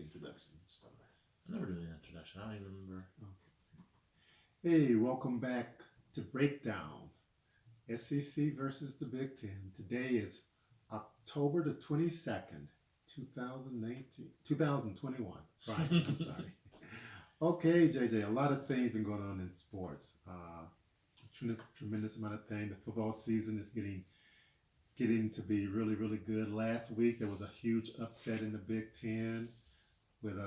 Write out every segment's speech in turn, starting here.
introduction start? I never do the introduction. I don't even remember. Hey, welcome back to Breakdown. SEC versus the Big Ten. Today is October the 22nd, 2019, 2021. Friday, I'm sorry. Okay, JJ, a lot of things been going on in sports. Tremendous amount of things. The football season is getting to be really, really good. Last week there was a huge upset in the Big Ten with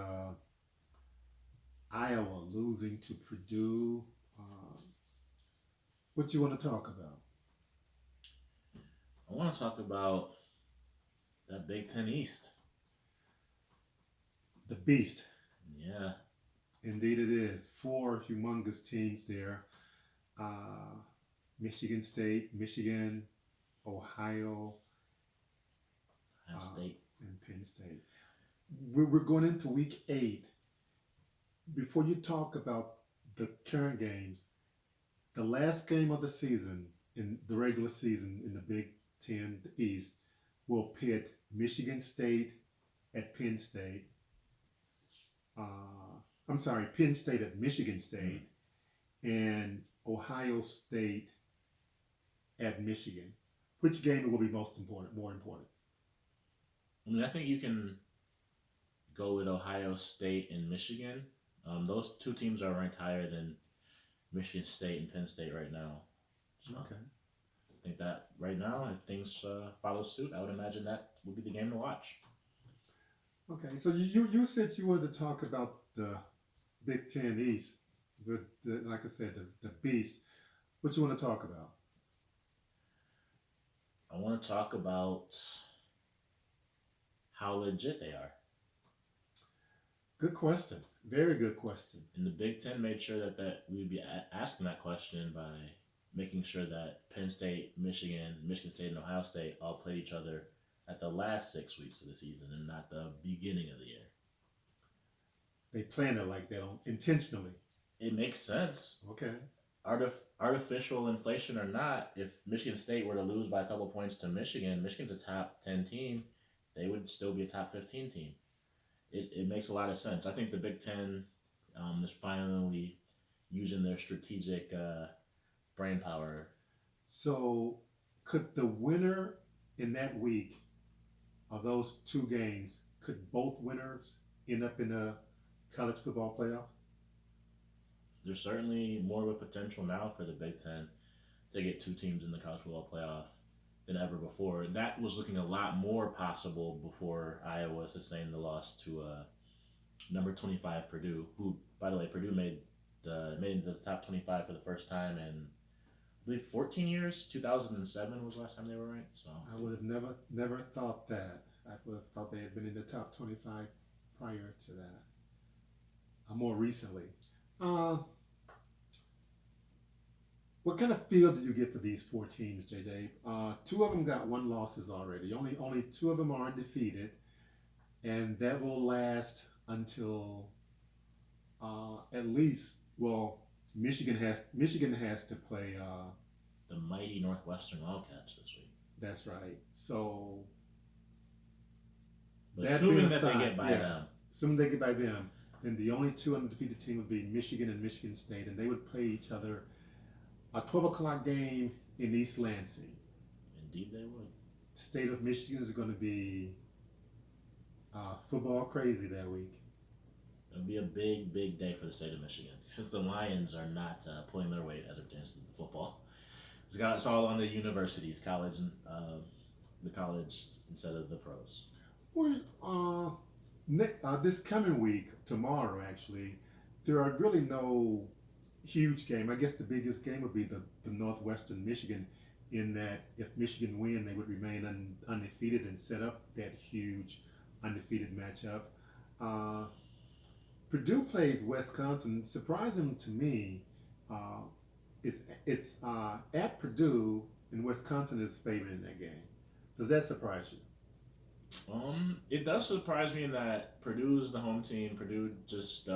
Iowa losing to Purdue. Uh, what you want to talk about? I want to talk about that Big Ten East. The Beast. Yeah. Indeed, it is. Four humongous teams there: uh, Michigan State, Michigan, Ohio, Ohio State. and Penn State. We're going into week 8. Before you talk about the current games, the last game of the season, in the regular season in the Big Ten East, will pit Michigan State at Penn State. I'm sorry, Penn State at Michigan State, and Ohio State at Michigan. Which game will be most important? More important? I mean, I think you can go with Ohio State and Michigan. Those two teams are ranked higher than Michigan State and Penn State right now. So Okay. I think that right now, if things follow suit, I would imagine that would be the game to watch. Okay. So you said you wanted to talk about the Big Ten East, the like I said, the beast. What you want to talk about? I want to talk about how legit they are. Good question. Very good question. And the Big Ten made sure that we would be asking that question by making sure that Penn State, Michigan State, and Ohio State all played each other at the last 6 weeks of the season and not the beginning of the year. They planned it like that intentionally. It makes sense. Okay. Artificial inflation or not, if Michigan State were to lose by a couple points to Michigan, Michigan's a top 10 team, they would still be a top 15 team. It makes a lot of sense. I think the Big Ten is finally using their strategic brain power. So, could the winner in that week of those two games, could both winners end up in a college football playoff? There's certainly more of a potential now for the Big Ten to get two teams in the college football playoff than ever before. That was looking a lot more possible before Iowa sustained the loss to number 25 Purdue, who, by the way, Purdue made into the top 25 for the first time in, I believe, 14 years. 2007 was the last time they were ranked. So I would have never thought that. I would have thought they had been in the top 25 prior to that. More recently. What kind of feel did you get for these four teams, JJ? Two of them got one losses already. Only two of them are undefeated, and that will last until at least, well, Michigan has to play the mighty Northwestern Wildcats this week. That's right. So, but assuming that they get by them, assuming they get by them, then the only two undefeated team would be Michigan and Michigan State, and they would play each other a 12 o'clock game in East Lansing. Indeed, they would. The state of Michigan is going to be football crazy that week. It'll be a big, big day for the state of Michigan since the Lions are not pulling their weight as it pertains to the football. It's all on the universities, college, and the college instead of the pros. Well, this coming week, tomorrow actually, there are really no huge game. I guess the biggest game would be the Northwestern Michigan, in that if Michigan win, they would remain undefeated and set up that huge undefeated matchup. Purdue plays Wisconsin. Surprising to me, it's at Purdue, and Wisconsin is favored in that game. Does that surprise you? It does surprise me that Purdue's the home team. Purdue just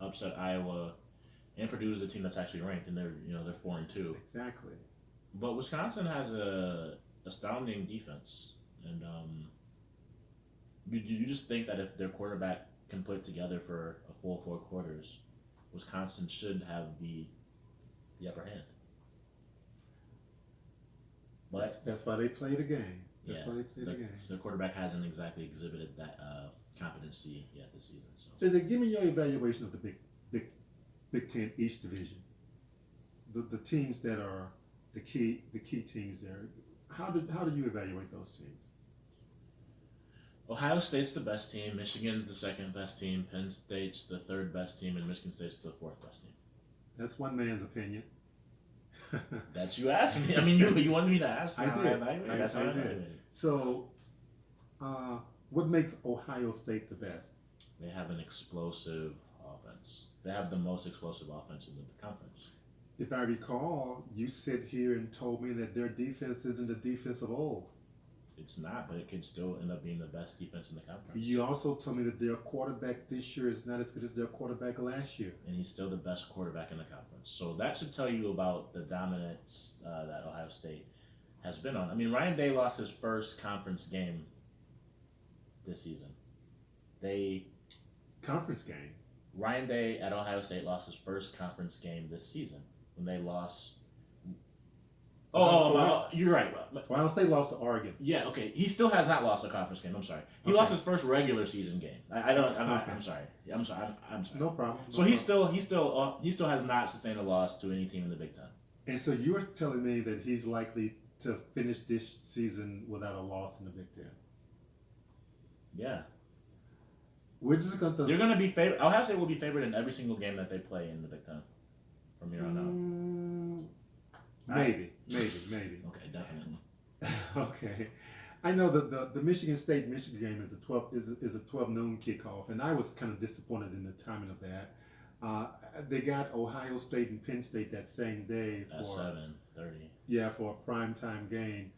upset Iowa, and Purdue is the team that's actually ranked, and they're 4-2. Exactly. But Wisconsin has a astounding defense, and you just think that if their quarterback can put together for a full 4 quarters, Wisconsin should have the upper hand. But That's why they play the game. That's yeah, why they play the game. the quarterback hasn't exactly exhibited that competency yet this season. So Jose, give me your evaluation of the Big Ten East Division. The teams that are the key teams there. How do you evaluate those teams? Ohio State's the best team, Michigan's the second best team, Penn State's the third best team, and Michigan State's the fourth best team. That's one man's opinion. That's you asked me. I mean, you wanted me to ask. I How did. evaluate. That's how I did. evaluate. So, what makes Ohio State the best? They have an explosive offense. They have the most explosive offense in the conference. If I recall, you sit here and told me that their defense isn't the defense of old. It's not, but it could still end up being the best defense in the conference. You also told me that their quarterback this year is not as good as their quarterback last year. And he's still the best quarterback in the conference. So that should tell you about the dominance that Ohio State has been on. I mean, Ryan Day lost his first conference game this season. Conference game. Ryan Day at Ohio State lost his first conference game this season when they lost. You're right. Ohio State lost to Oregon. Yeah, okay. He still has not lost a conference game. I'm sorry. He lost his first regular season game. I'm sorry. I'm sorry. No problem. So he still has not sustained a loss to any team in the Big Ten. And so you're telling me that he's likely to finish this season without a loss in the Big Ten. Yeah. We're just going to. They're going to be favored. Ohio State will be favored in every single game that they play in the Big Ten from here on out. Maybe. Okay, definitely. Okay. I know that the Michigan State Michigan game is a 12 noon kickoff, and I was kind of disappointed in the timing of that. They got Ohio State and Penn State that same day At 7:30. Yeah, for a primetime game.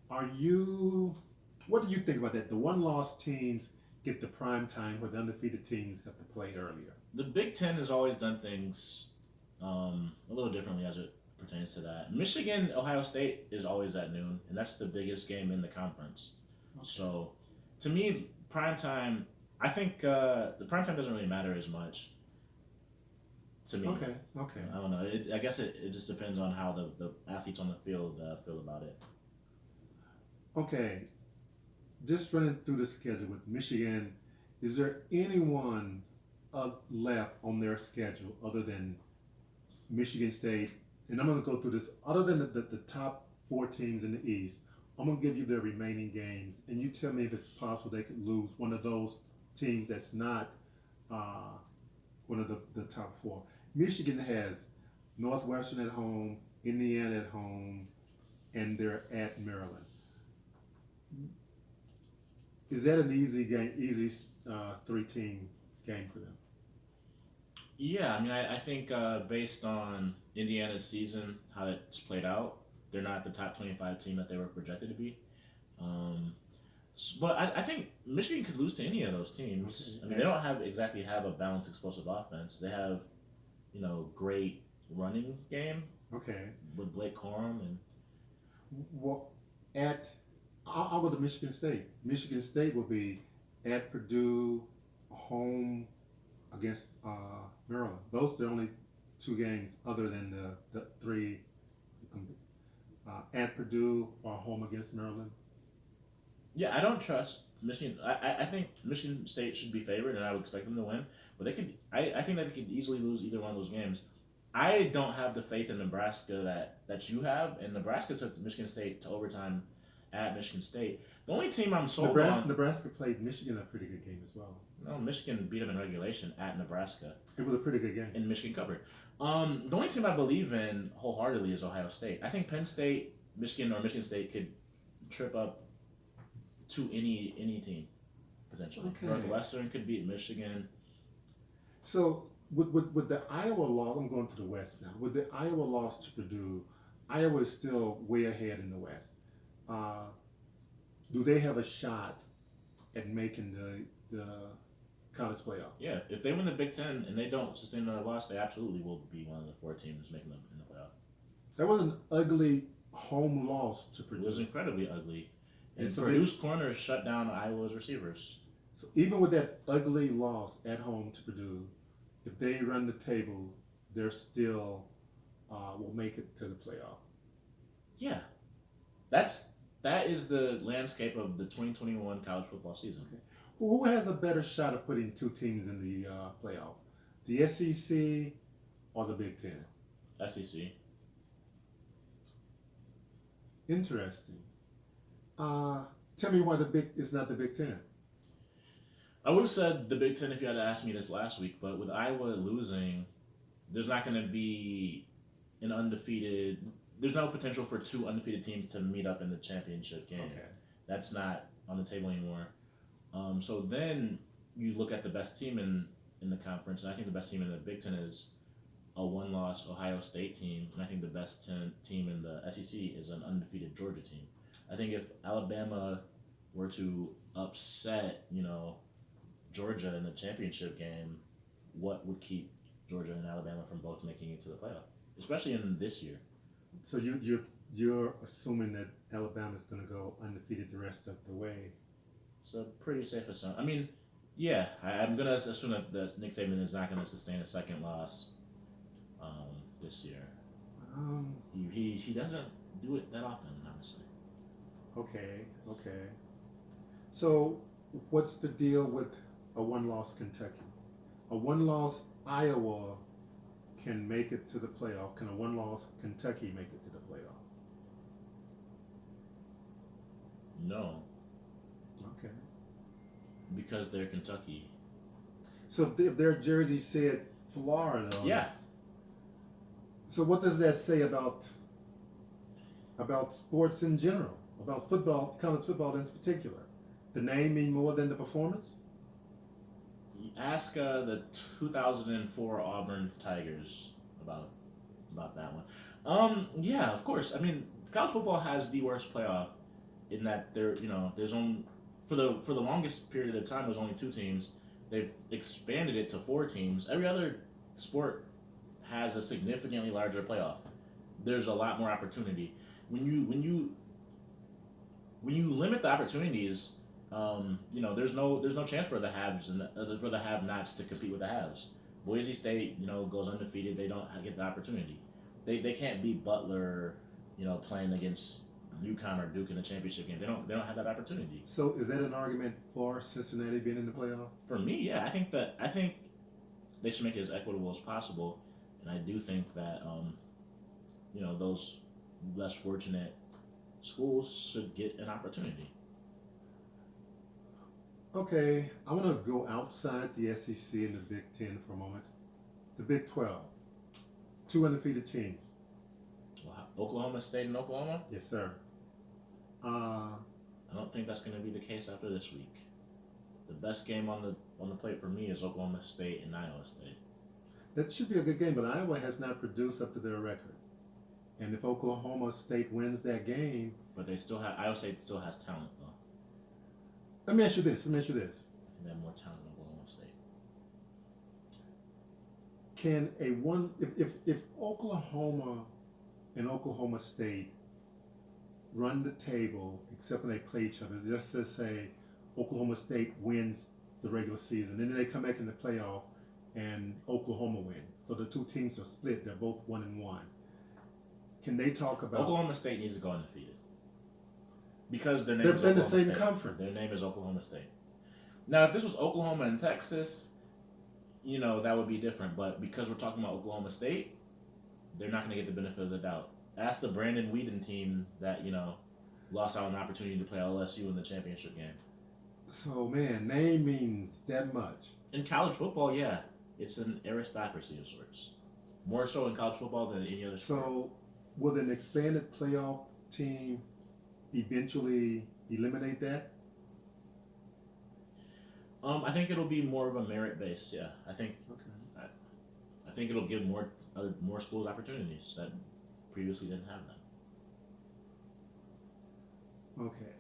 What do you think about that? The one-loss teams get the prime time, where the undefeated teams have to play earlier. The Big Ten has always done things a little differently as it pertains to that. Michigan, Ohio State is always at noon, and that's the biggest game in the conference. Okay. So, to me, primetime, I think the primetime doesn't really matter as much to me. Okay. I don't know. I guess it just depends on how the athletes on the field feel about it. Okay. Just running through the schedule with Michigan, is there anyone left on their schedule other than Michigan State? And I'm going to go through this. Other than the top 4 teams in the East, I'm going to give you their remaining games, and you tell me if it's possible they could lose one of those teams that's not one of the top 4. Michigan has Northwestern at home, Indiana at home, and they're at Maryland. Is that an easy game, 3-team game for them? Yeah, I mean, I think based on Indiana's season, how it's played out, they're not the top 25 team that they were projected to be. But I think Michigan could lose to any of those teams. Okay. I mean, they don't have a balanced, explosive offense. They have, great running game. Okay. With Blake Corum and. Well, I'll go to Michigan State. Michigan State will be at Purdue, home against Maryland. Those are the only 2 games other than the 3 at Purdue or home against Maryland. Yeah, I don't trust Michigan. I think Michigan State should be favored, and I would expect them to win. But they could. I think that they could easily lose either one of those games. I don't have the faith in Nebraska that you have, and Nebraska took Michigan State to overtime at Michigan State. The only team I'm sold on. Nebraska played Michigan a pretty good game as well. No, Michigan beat them in regulation at Nebraska. It was a pretty good game. And Michigan covered. The only team I believe in wholeheartedly is Ohio State. I think Penn State, Michigan, or Michigan State could trip up to any team, potentially. Okay. Northwestern could beat Michigan. So, with the Iowa loss, I'm going to the West now. With the Iowa loss to Purdue, Iowa is still way ahead in the West. Do they have a shot at making the college playoff? Yeah, if they win the Big Ten and they don't sustain another loss, they absolutely will be one of the 4 teams making them in the playoff. That was an ugly home loss to Purdue. It was incredibly ugly. And so Purdue's corners shut down Iowa's receivers. So even with that ugly loss at home to Purdue, if they run the table, they're still will make it to the playoff. Yeah, that's that is the landscape of the 2021 college football season. Okay. Who has a better shot of putting two teams in the playoff? The SEC or the Big Ten? SEC. Interesting. Tell me why the Big is not the Big Ten. I would have said the Big Ten if you had asked me this last week, but with Iowa losing, there's not going to be an undefeated. There's no potential for two undefeated teams to meet up in the championship game. Okay. That's not on the table anymore. So then you look at the best team in the conference, and I think the best team in the Big Ten is a one-loss Ohio State team, and I think the best team in the SEC is an undefeated Georgia team. I think if Alabama were to upset, Georgia in the championship game, what would keep Georgia and Alabama from both making it to the playoff, especially in this year? So you're assuming that Alabama's going to go undefeated the rest of the way. It's a pretty safe assumption. I mean, yeah, I'm going to assume that Nick Saban is not going to sustain a second loss this year. He doesn't do it that often, honestly. Okay. So what's the deal with a one-loss Kentucky? A one-loss Iowa can make it to the playoff. Can a one-loss Kentucky make it to the playoff? No, Okay. because they're Kentucky. So if their jersey said Florida, Yeah. So what does that say about sports in general? About football, college football in particular? The name mean more than the performance? Ask the 2004 Auburn Tigers about that one. Yeah, of course. I mean, college football has the worst playoff in that there's only for the longest period of time there's only two teams. They've expanded it to four teams. Every other sport has a significantly larger playoff. There's a lot more opportunity. When you limit the opportunities, there's no chance for the haves and for the have-nots to compete with the haves. Boise State, goes undefeated. They don't get the opportunity. They can't beat Butler, playing against UConn or Duke in the championship game. They don't have that opportunity. So is that an argument for Cincinnati being in the playoff? For me, yeah, I think they should make it as equitable as possible, and I do think that those less fortunate schools should get an opportunity. Okay, I want to go outside the SEC and the Big Ten for a moment. The Big 12, two undefeated teams. Well, Oklahoma State and Oklahoma? Yes, sir. I don't think that's going to be the case after this week. The best game on the plate for me is Oklahoma State and Iowa State. That should be a good game, but Iowa has not produced up to their record. And if Oklahoma State wins that game, but Iowa State still has talent though. let me ask you this. I think they have more talent than Oklahoma State. Can if Oklahoma and Oklahoma State run the table, except when they play each other, just to say Oklahoma State wins the regular season, and then they come back in the playoff and Oklahoma win. So the two teams are split. They're both 1-1. Can they talk about Oklahoma State needs to go undefeated because their name they're is in the Oklahoma same State. conference? Their name is Oklahoma State. Now, if this was Oklahoma and Texas, that would be different. But because we're talking about Oklahoma State, they're not going to get the benefit of the doubt. Ask the Brandon Whedon team that lost out on an opportunity to play LSU in the championship game. So man, name means that much. In college football, yeah, it's an aristocracy of sorts. More so in college football than any other sport. So will an expanded playoff team eventually eliminate that? I think it'll be more of a merit base. Yeah, I think it'll give more schools opportunities that previously didn't have them. Okay.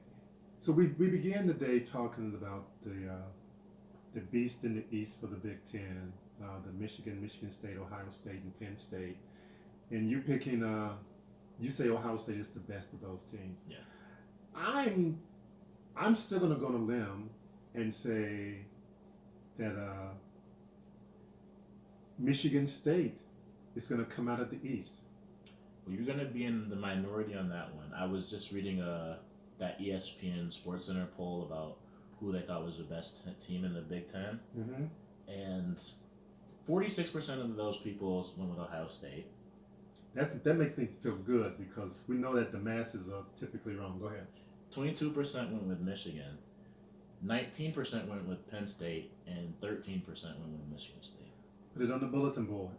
So we began the day talking about the beast in the East for the Big Ten, the Michigan State, Ohio State, and Penn State, and you picking. You say Ohio State is the best of those teams. Yeah. I'm still gonna go on a limb and say that Michigan State is going to come out of the East. Well, you're going to be in the minority on that one. I was just reading that ESPN SportsCenter poll about who they thought was the best team in the Big Ten, Mm-hmm. and 46% of those people went with Ohio State. That makes me feel good because we know that the masses are typically wrong. Go ahead. 22% went with Michigan, 19% went with Penn State, and 13% went with Michigan State. Put it on the bulletin board.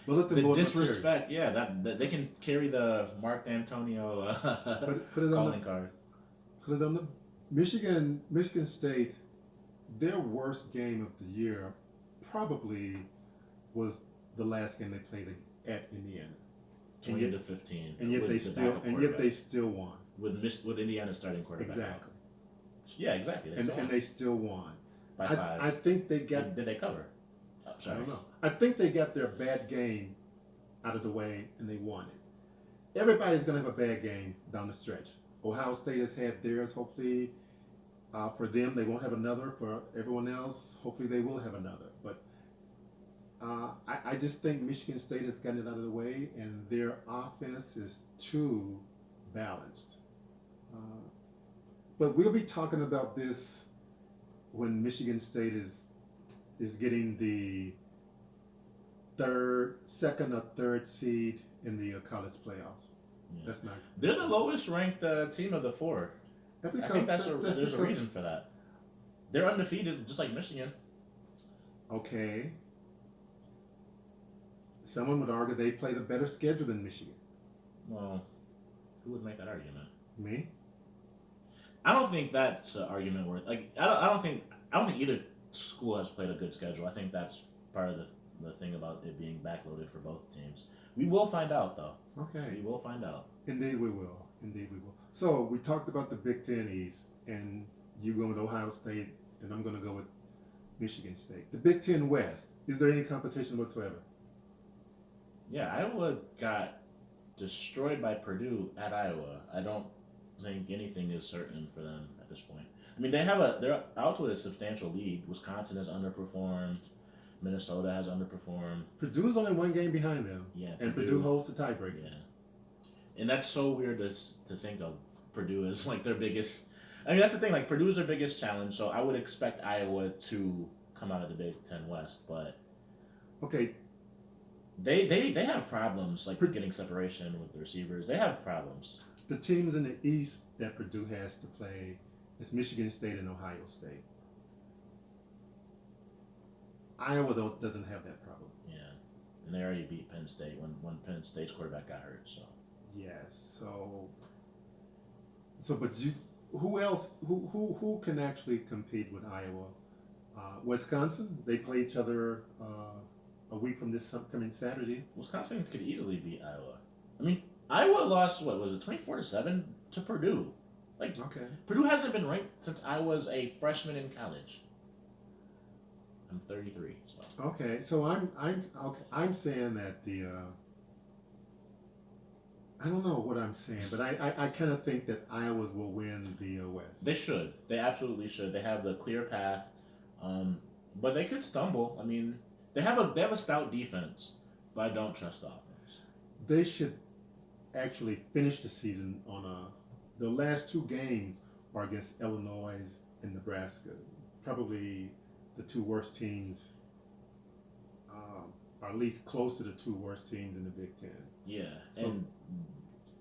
The board disrespect, yeah, that they can carry the Mark D'Antonio put it on calling card. Put it on the Michigan State. Their worst game of the year probably was the last game they played at Indiana. 20-15, and yet they still won with Indiana starting quarterback. Exactly. Yeah, exactly. And they still won by 5. I think they got. Did they cover? Oh, I sorry. don't know. I think they got their bad game out of the way and they won it. Everybody's going to have a bad game down the stretch. Ohio State has had theirs. Hopefully, for them, they won't have another. For everyone else, hopefully they will have another. But I just think Michigan State has gotten it out of the way, and their offense is too balanced. But we'll be talking about this when Michigan State is getting the second or third seed in the college playoffs. Yeah. That's not. They're the lowest ranked team of the 4. I think there's a reason for that. They're undefeated, just like Michigan. Okay. Someone would argue they played a better schedule than Michigan. Well, who would make that argument? Me? I don't think that's an argument worth. Like, I don't think either school has played a good schedule. I think that's part of the thing about it being backloaded for both teams. We will find out, though. Okay. We will find out. Indeed we will. Indeed we will. So we talked about the Big Ten East, and you go with Ohio State, and I'm going to go with Michigan State. The Big Ten West, is there any competition whatsoever? Yeah, Iowa got destroyed by Purdue at Iowa. I don't think anything is certain for them at this point. I mean, they're out to a substantial lead. Wisconsin has underperformed. Minnesota has underperformed. Purdue's only one game behind them. Yeah, and Purdue holds the tiebreaker. Yeah, and that's so weird to think of Purdue as like their biggest. I mean, that's the thing. Like, Purdue's their biggest challenge, so I would expect Iowa to come out of the Big Ten West, but okay, they have problems like getting separation with the receivers. They have problems. The teams in the East that Purdue has to play is Michigan State and Ohio State. Iowa, though, doesn't have that problem. Yeah, and they already beat Penn State when Penn State's quarterback got hurt. So yes, but who else? Who can actually compete with Iowa? Wisconsin. They play each other a week from this upcoming Saturday. Wisconsin could easily beat Iowa. I mean, Iowa lost 24-7 to Purdue. Like, okay, Purdue hasn't been ranked since I was a freshman in college. I'm 33. So okay. So I'm saying that the I don't know what I'm saying, but I kind of think that Iowa will win the West. They should. They absolutely should. They have the clear path, but they could stumble. I mean, they have a stout defense, but I don't trust the offense. They should actually finish the season on the last 2 games are against Illinois and Nebraska. Probably the 2 worst teams, or at least close to the 2 worst teams in the Big Ten. Yeah, and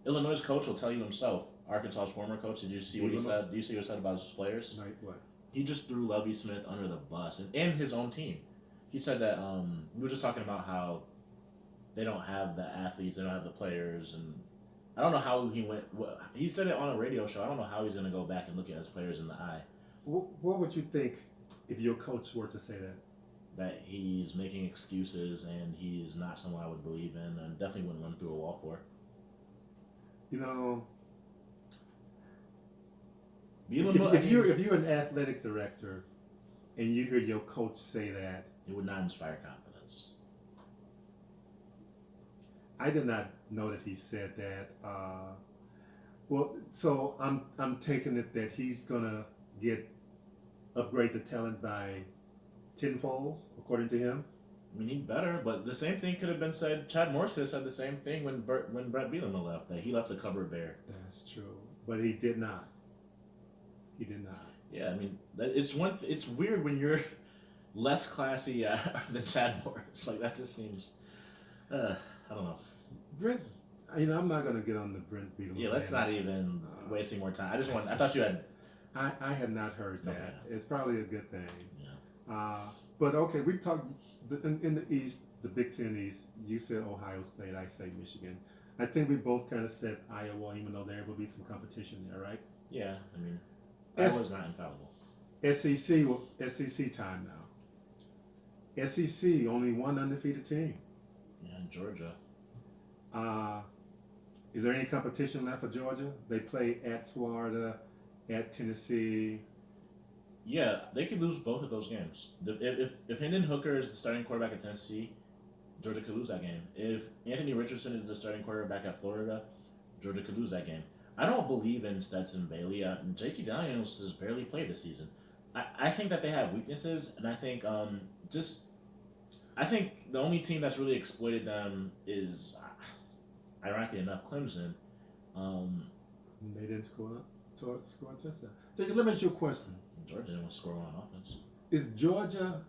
Illinois' coach will tell you himself. Arkansas's former coach. Did you see what he said? Do you see what he said about his players? Like what? He just threw Lovie Smith under the bus and his own team. He said that we were just talking about how they don't have the athletes, they don't have the players, and I don't know how he went. He said it on a radio show. I don't know how he's going to go back and look at his players in the eye. What would you think if your coach were to say that? That he's making excuses and he's not someone I would believe in and definitely wouldn't run through a wall for. You know, if you're an athletic director and you hear your coach say that, it would not inspire confidence. I did not know that he said that. Well, so I'm taking it that he's gonna get upgrade the talent by tenfold, according to him. I mean, he better, but the same thing could have been said. Chad Morris could have said the same thing when Brett Bielema left. That he left the cupboard bare. That's true, but he did not. He did not. Yeah, I mean, it's weird when you're less classy than Chad Morris. Like that just seems. I don't know. Brent, I'm not going to get on the Brent Bielema. Yeah, let's not even wasting more time. I thought you had. I had not heard that. Okay. It's probably a good thing. Yeah. But okay, we talked in the East, the Big Ten East. You said Ohio State. I say Michigan. I think we both kind of said Iowa, even though there will be some competition there, right? Yeah, I mean, Iowa's not infallible. SEC time now. SEC only one undefeated team. Yeah, Georgia. Is there any competition left for Georgia? They play at Florida, at Tennessee. Yeah, they could lose both of those games. If Hendon Hooker is the starting quarterback at Tennessee, Georgia could lose that game. If Anthony Richardson is the starting quarterback at Florida, Georgia could lose that game. I don't believe in Stetson Bailey. JT Daniels has barely played this season. I think that they have weaknesses, and I think I think the only team that's really exploited them is, ironically enough, Clemson. They didn't score a touchdown. JJ, let me ask you a question. Georgia didn't score on offense. Is Georgia,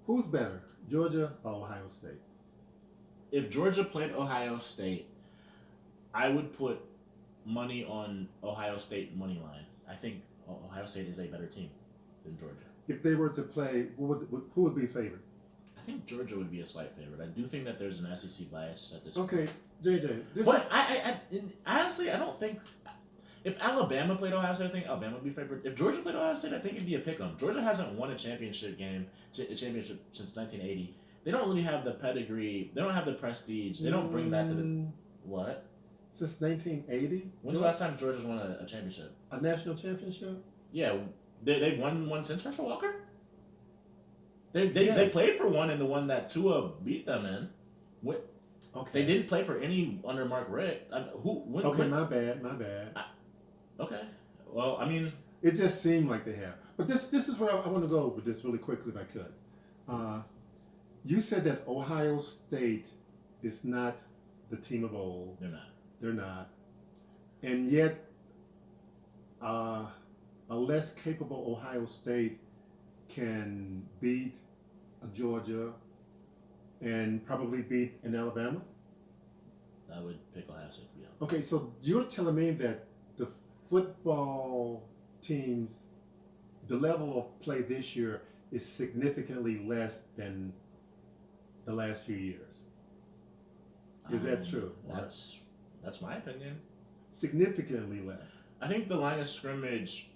who's better, Georgia or Ohio State? If Georgia played Ohio State, I would put money on Ohio State money line. I think Ohio State is a better team than Georgia. If they were to play, who would be favored? I think Georgia would be a slight favorite. I do think that there's an SEC bias at this point. Okay, JJ. Honestly, I don't think. If Alabama played Ohio State, I think Alabama would be favored. If Georgia played Ohio State, I think it'd be a pick-em. Georgia hasn't won a championship since 1980. They don't really have the pedigree. They don't have the prestige. They don't bring that to the what? Since 1980. When's the last time Georgia's won a championship? A national championship? Yeah, they won one since Herschel Walker. They played for one, and the one that Tua beat them in. Okay. They didn't play for any under Mark Richt. My bad. Okay. Well, I mean, it just seemed like they have. But this is where I want to go with this really quickly, if I could. You said that Ohio State is not the team of old. They're not. And yet, a less capable Ohio State can beat a Georgia and probably beat an Alabama? I would pick Ohio State to be honest. Okay, so you're telling me that the football teams, the level of play this year is significantly less than the last few years. Is that true? That's my opinion. Significantly less. I think the line of scrimmage.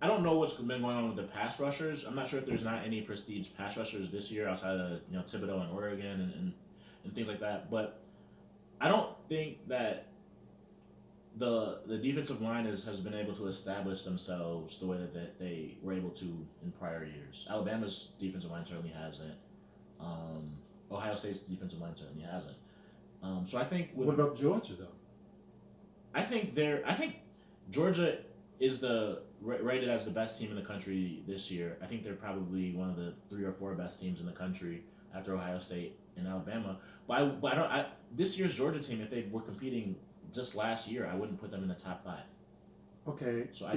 I don't know what's been going on with the pass rushers. I'm not sure if there's not any prestige pass rushers this year outside of Thibodeau and Oregon and things like that. But I don't think that the defensive line has been able to establish themselves the way that they were able to in prior years. Alabama's defensive line certainly hasn't. Ohio State's defensive line certainly hasn't. So I think. What about Georgia though? I think Georgia is rated as the best team in the country this year. I think they're probably one of the 3 or 4 best teams in the country after Ohio State and Alabama. But this year's Georgia team, if they were competing just last year, I wouldn't put them in the top 5. Okay. So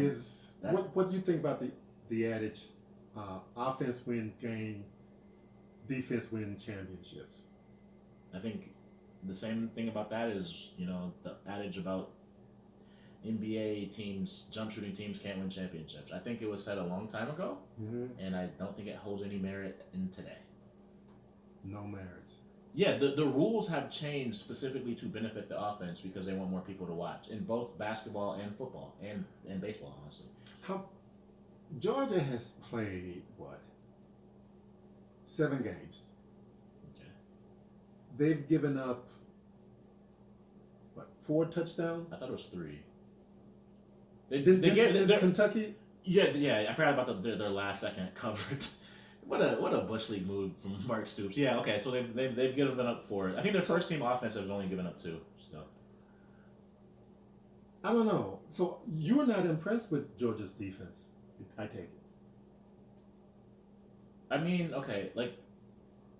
what do you think about the adage, offense win game, defense win championships? I think the same thing about that is the adage about NBA teams, jump shooting teams can't win championships. I think it was said a long time ago, and I don't think it holds any merit in today. No merits. Yeah, the rules have changed specifically to benefit the offense because they want more people to watch in both basketball and football and baseball, honestly. Georgia has played, 7 games. Okay. They've given up, 4 touchdowns? I thought it was 3. Did Kentucky? Yeah. I forgot about their last second coverage. What a bush league move from Mark Stoops. Yeah, okay. So they've given up 4. I think their first team offense has only given up 2. So I don't know. So you're not impressed with Georgia's defense? I take it. I mean, okay, like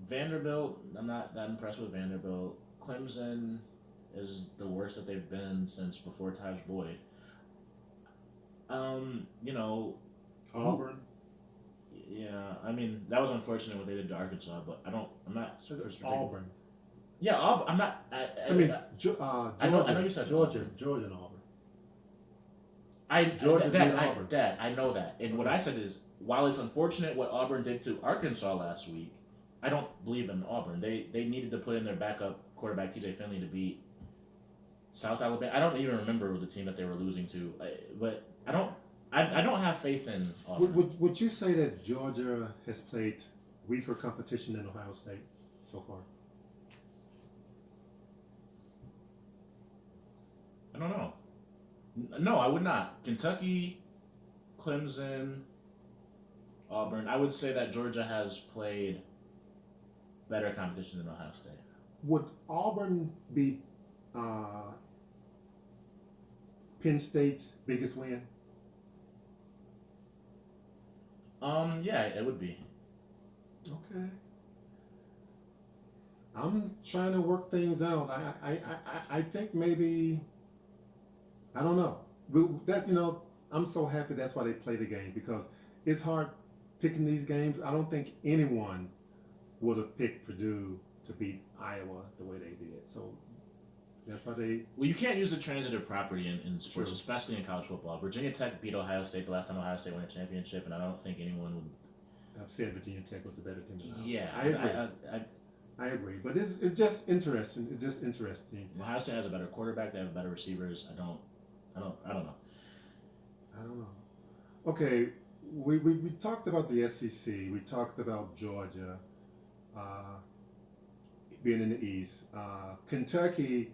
Vanderbilt, I'm not that impressed with Vanderbilt. Clemson is the worst that they've been since before Taj Boyd. You know, Auburn. yeah, I mean that was unfortunate what they did to Arkansas, but I'm not super Auburn. Yeah, I'm not. I mean, Georgia. Georgia. I know you said Georgia. Auburn. Georgia and Auburn. Georgia beat Auburn. Dad, I know that. And what I said is, while it's unfortunate what Auburn did to Arkansas last week, I don't believe in Auburn. They needed to put in their backup quarterback T.J. Finley to beat South Alabama. I don't even remember the team that they were losing to, but I don't have faith in Auburn. Would you say that Georgia has played weaker competition than Ohio State so far? I don't know. No, I would not. Kentucky, Clemson, Auburn. I would say that Georgia has played better competition than Ohio State. Would Auburn be Penn State's biggest win? Yeah, it would be. Okay. I'm trying to work things out. I think maybe, I don't know. That, I'm so happy that's why they play the game, because it's hard picking these games. I don't think anyone would have picked Purdue to beat Iowa the way they did. So that's why they. Well, you can't use the transitive property in sports, True. especially in college football. Virginia Tech beat Ohio State the last time Ohio State won a championship, and I don't think anyone would. I've said Virginia Tech was the better team than Ohio Yeah, State. I agree, but it's just interesting. It's just interesting. Ohio State has a better quarterback. They have better receivers. I don't know. I don't know. Okay, we talked about the SEC. We talked about Georgia being in the East. Kentucky,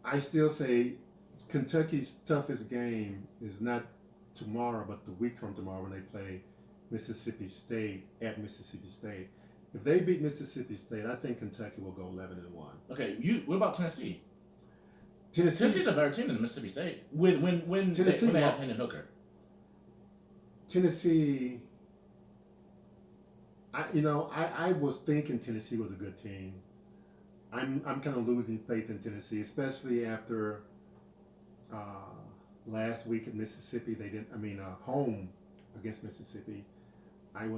I still say Kentucky's toughest game is not tomorrow, but the week from tomorrow when they play Mississippi State at Mississippi State. If they beat Mississippi State, I think Kentucky will go 11-1. Okay, what about Tennessee? Tennessee's a better team than Mississippi State when they have Hendon Hooker. Tennessee, I was thinking Tennessee was a good team. I'm kind of losing faith in Tennessee, especially after last week at Mississippi. They didn't. Home against Mississippi. I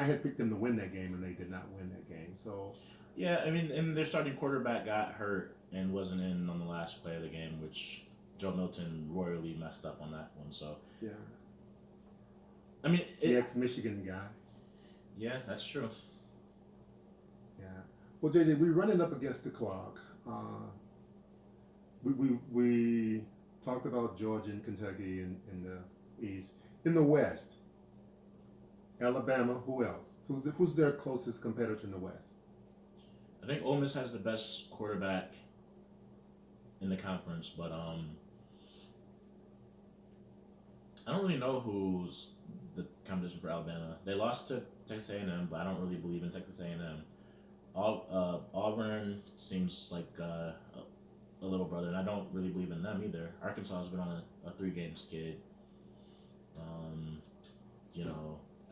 had picked them to win that game, and they did not win that game. So yeah, and their starting quarterback got hurt and wasn't in on the last play of the game, which Joe Milton royally messed up on that one. So yeah, the ex-Michigan guy. Yeah, that's true. Yeah. Well, JJ, we're running up against the clock. We talked about Georgia and Kentucky in the East. In the West, Alabama. Who else? Who's their closest competitor in the West? I think Ole Miss has the best quarterback in the conference, but I don't really know who's the competition for Alabama. They lost to Texas A&M, but I don't really believe in Texas A&M. Auburn seems like a little brother, and I don't really believe in them either. Arkansas has been on a 3-game skid.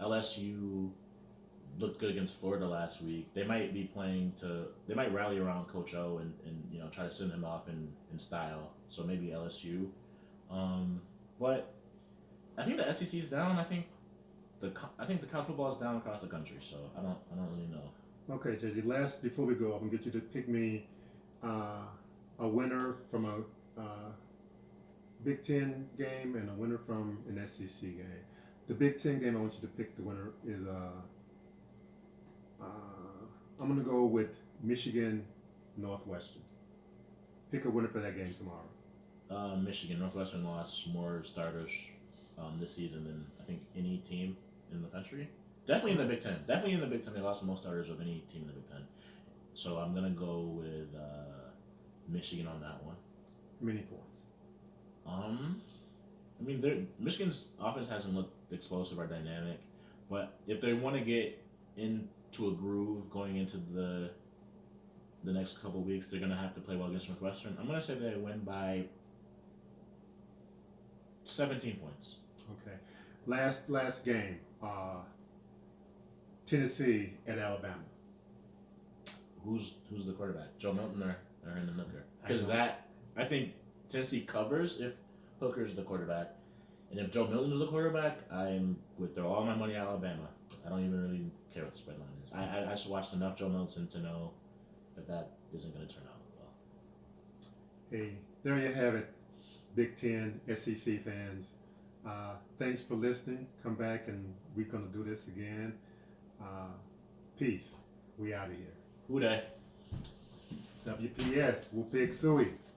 LSU looked good against Florida last week. They might be they might rally around Coach O and try to send him off in style. So maybe LSU. But I think the SEC is down. I think the college football is down across the country. So I don't really know. Okay, JJ. Before we go, I'm gonna get you to pick me a winner from a Big Ten game and a winner from an SEC game. The Big Ten game, I want you to pick the winner is I'm gonna go with Michigan Northwestern. Pick a winner for that game tomorrow. Michigan. Northwestern lost more starters this season than I think any team in the country. Definitely in the Big Ten. They lost the most starters of any team in the Big Ten. So I'm gonna go with Michigan on that one. How many points? Michigan's offense hasn't looked explosive or dynamic, but if they want to get into a groove going into the next couple of weeks, they're gonna have to play well against Northwestern. I'm gonna say they win by 17 points. Okay. last game. Tennessee at Alabama. Who's the quarterback? Joe Milton or Hendon Hooker? I Because don't- that I think Tennessee covers if Hooker's the quarterback, and if Joe Milton's the quarterback, I would throw all my money at Alabama. I don't even really care what the spread line is. I just watched enough Joe Milton to know that isn't going to turn out well. Hey, there you have it, Big Ten SEC fans. Thanks for listening. Come back and we're gonna do this again. Peace. We out of here. Who dey? WPS. Whoop Big Suey.